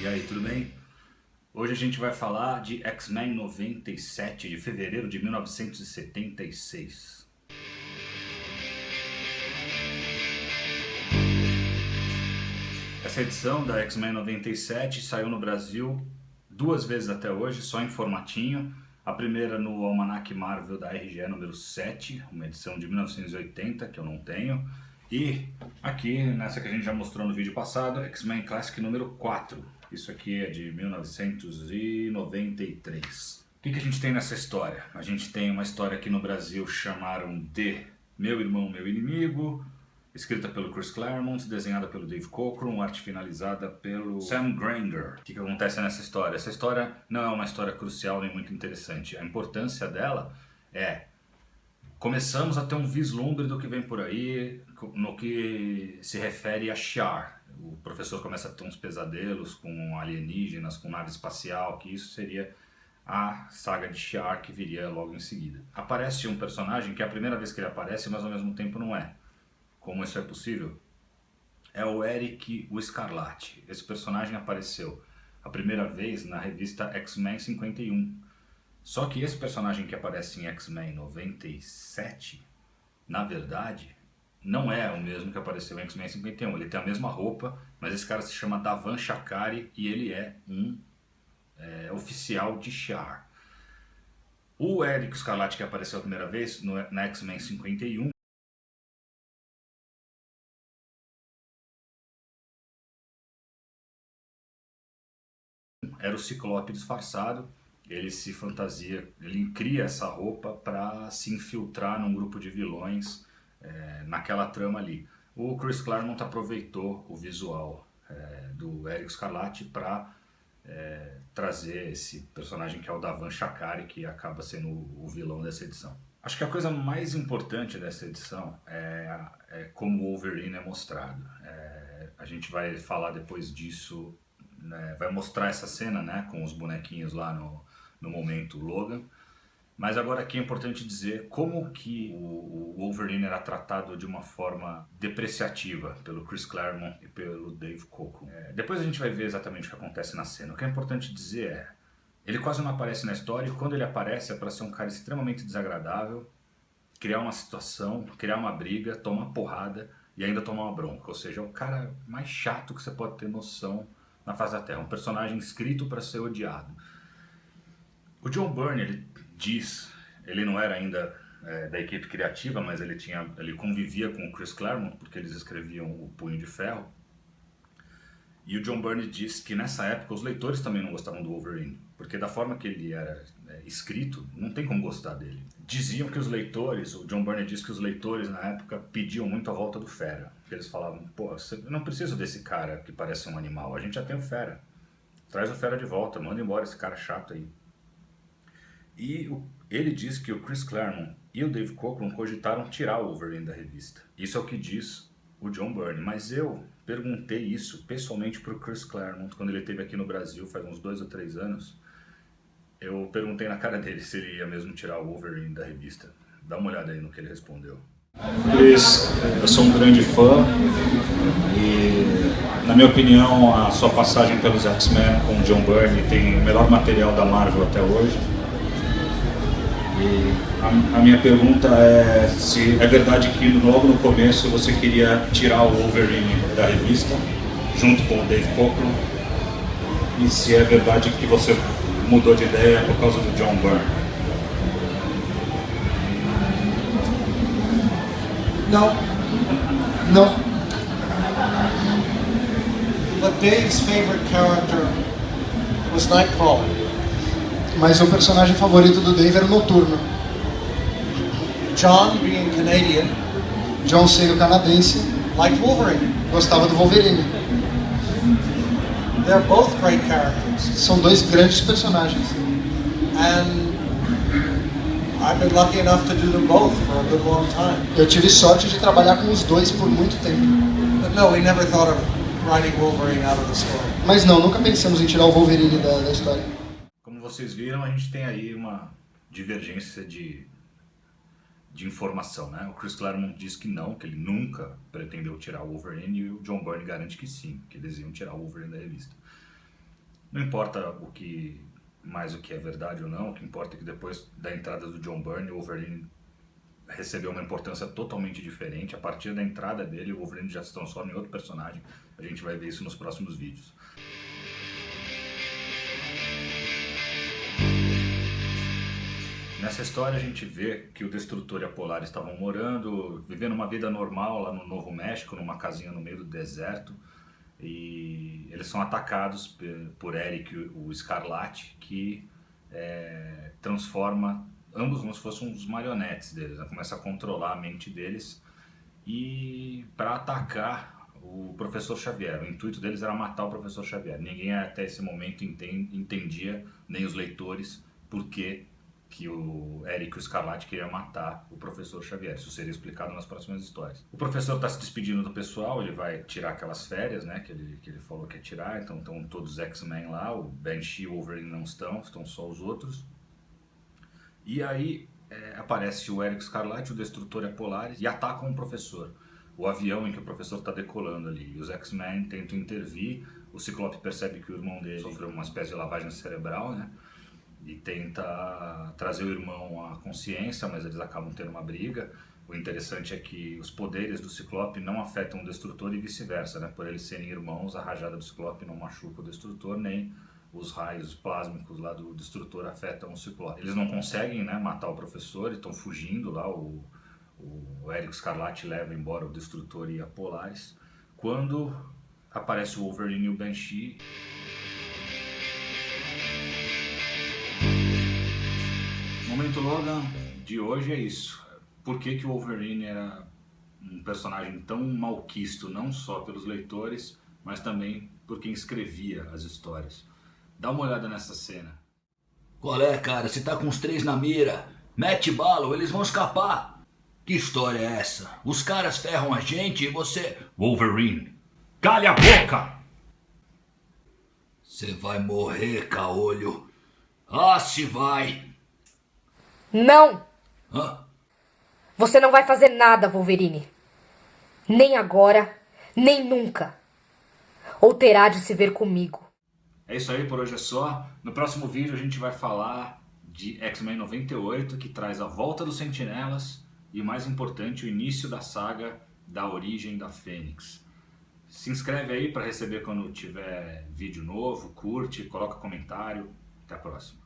aí, tudo bem? Hoje a gente vai falar de X-Men 97, de fevereiro de 1976. Essa edição da X-Men 97 saiu no Brasil duas vezes até hoje, só em formatinho. A primeira no Almanac Marvel da RGE número 7, uma edição de 1980, que eu não tenho. E aqui, nessa que a gente já mostrou no vídeo passado, X-Men Classic número 4. Isso aqui é de 1993. O que a gente tem nessa história? A gente tem uma história que no Brasil chamaram de Meu Irmão, Meu Inimigo, escrita pelo Chris Claremont, desenhada pelo Dave Cockrum, arte finalizada pelo Sam Grainger. O que acontece nessa história? Essa história não é uma história crucial nem muito interessante. A importância dela é: começamos a ter um vislumbre do que vem por aí no que se refere a Shi'ar. O professor começa a ter uns pesadelos com alienígenas, com nave espacial, que isso seria a saga de Shi'ar que viria logo em seguida. Aparece um personagem que é a primeira vez que ele aparece, mas ao mesmo tempo não é. Como isso é possível? É o Eric o Escarlate. Esse personagem apareceu a primeira vez na revista X-Men 51. Só que esse personagem que aparece em X-Men 97, na verdade, não é o mesmo que apareceu em X-Men 51. Ele tem a mesma roupa, mas esse cara se chama Davan Shakari e ele é um oficial de Shi'ar. O Eric Escarlate que apareceu a primeira vez na X-Men 51 era o Ciclope disfarçado. Ele se fantasia, ele cria essa roupa para se infiltrar num grupo de vilões naquela trama ali. O Chris Claremont aproveitou o visual do Eric Escarlate para trazer esse personagem que é o Davan Shakari, que acaba sendo o vilão dessa edição. Acho que a coisa mais importante dessa edição é como o Wolverine é mostrado. A gente vai falar depois disso, né, vai mostrar essa cena, né, com os bonequinhos lá no momento Logan. Mas agora aqui é importante dizer como que o Wolverine era tratado de uma forma depreciativa pelo Chris Claremont e pelo Dave Cockrum. Depois a gente vai ver exatamente o que acontece na cena. O que é importante dizer é: ele quase não aparece na história, e quando ele aparece é para ser um cara extremamente desagradável, criar uma situação, criar uma briga, tomar porrada e ainda tomar uma bronca. Ou seja, é o cara mais chato que você pode ter noção na face da Terra. Um personagem escrito para ser odiado. O John Byrne, ele diz, ele não era ainda da equipe criativa, mas ele convivia com o Chris Claremont, porque eles escreviam o Punho de Ferro. E o John Byrne diz que nessa época os leitores também não gostavam do Wolverine, porque da forma que ele era escrito, não tem como gostar dele. Diziam que os leitores, o John Byrne diz que os leitores na época pediam muito a volta do Fera. Eles falavam: pô, eu não preciso desse cara que parece um animal, a gente já tem o Fera. Traz o Fera de volta, manda embora esse cara chato aí. E ele diz que o Chris Claremont e o Dave Cockrum cogitaram tirar o Wolverine da revista. Isso é o que diz o John Byrne. Mas eu perguntei isso pessoalmente para o Chris Claremont quando ele esteve aqui no Brasil faz uns 2 ou 3 anos. Eu perguntei na cara dele se ele ia mesmo tirar o Wolverine da revista. Dá uma olhada aí no que ele respondeu. Chris, eu sou um grande fã e, na minha opinião, a sua passagem pelos X-Men com o John Byrne tem o melhor material da Marvel até hoje. E a minha pergunta é se é verdade que logo no começo você queria tirar o Wolverine da revista, junto com o Dave Cockrum, e se é verdade que você mudou de ideia por causa do John Byrne. No. But Dave's favorite character was Nightcrawler. Mas o personagem favorito do Dave era o Noturno. John, being Canadian, John, sendo canadense, liked Wolverine. gostava do Wolverine. They're both great characters. São dois grandes personagens. And I've been lucky enough to do them both for a good long time. Eu tive sorte de trabalhar com os dois por muito tempo. But no, we never thought of writing Wolverine out of the story. Mas não, nunca pensamos em tirar o Wolverine da história. Como vocês viram, a gente tem aí uma divergência de informação, né? O Chris Claremont diz que não, que ele nunca pretendeu tirar o Wolverine, e o John Byrne garante que sim, que eles iam tirar o Wolverine da revista. Não importa o que é verdade ou não, o que importa é que depois da entrada do John Byrne, o Wolverine recebeu uma importância totalmente diferente. A partir da entrada dele, o Wolverine já se transforma em outro personagem. A gente vai ver isso nos próximos vídeos. Nessa história a gente vê que o Destrutor e a Polaris estavam vivendo uma vida normal lá no Novo México, numa casinha no meio do deserto. E eles são atacados por Eric, o Escarlate, que transforma ambos como se fossem uns marionetes deles, né? Começa a controlar a mente deles e para atacar o Professor Xavier. O intuito deles era matar o Professor Xavier. Ninguém até esse momento entendia, nem os leitores, por que o Eric, o Escarlate, queria matar o Professor Xavier. Isso seria explicado nas próximas histórias. O professor está se despedindo do pessoal, ele vai tirar aquelas férias, né, que ele falou que ia tirar, então estão todos os X-Men lá, o Banshee e o Wolverine não estão só os outros. E aí aparece o Eric Escarlate, o Destrutor e a Polaris e atacam o professor. O avião em que o professor está decolando ali. E os X-Men tentam intervir, o Ciclope percebe que o irmão dele sofreu uma espécie de lavagem cerebral, né? E tenta trazer o irmão à consciência, mas eles acabam tendo uma briga. O interessante é que os poderes do Ciclope não afetam o Destrutor e vice-versa, né? Por eles serem irmãos, a rajada do Ciclope não machuca o Destrutor, nem os raios plásmicos lá do Destrutor afetam o Ciclope. Eles não conseguem, né, matar o professor e estão fugindo lá. O Eric Escarlate leva embora o Destrutor e a Polaris. Quando aparece o Wolverine e o Banshee. O momento Logan de hoje é isso. Por que o Wolverine era um personagem tão malquisto, não só pelos leitores, mas também por quem escrevia as histórias? Dá uma olhada nessa cena. Qual é, cara? Você tá com os 3 na mira. Mete bala ou eles vão escapar. Que história é essa? Os caras ferram a gente e você... Wolverine, calha a boca! Você vai morrer, caolho. Ah, se vai. Não! Hã? Você não vai fazer nada, Wolverine. Nem agora, nem nunca. Ou terá de se ver comigo. É isso aí, por hoje é só. No próximo vídeo a gente vai falar de X-Men 98, que traz a volta dos Sentinelas e, mais importante, o início da saga da origem da Fênix. Se inscreve aí para receber quando tiver vídeo novo, curte, coloca comentário. Até a próxima.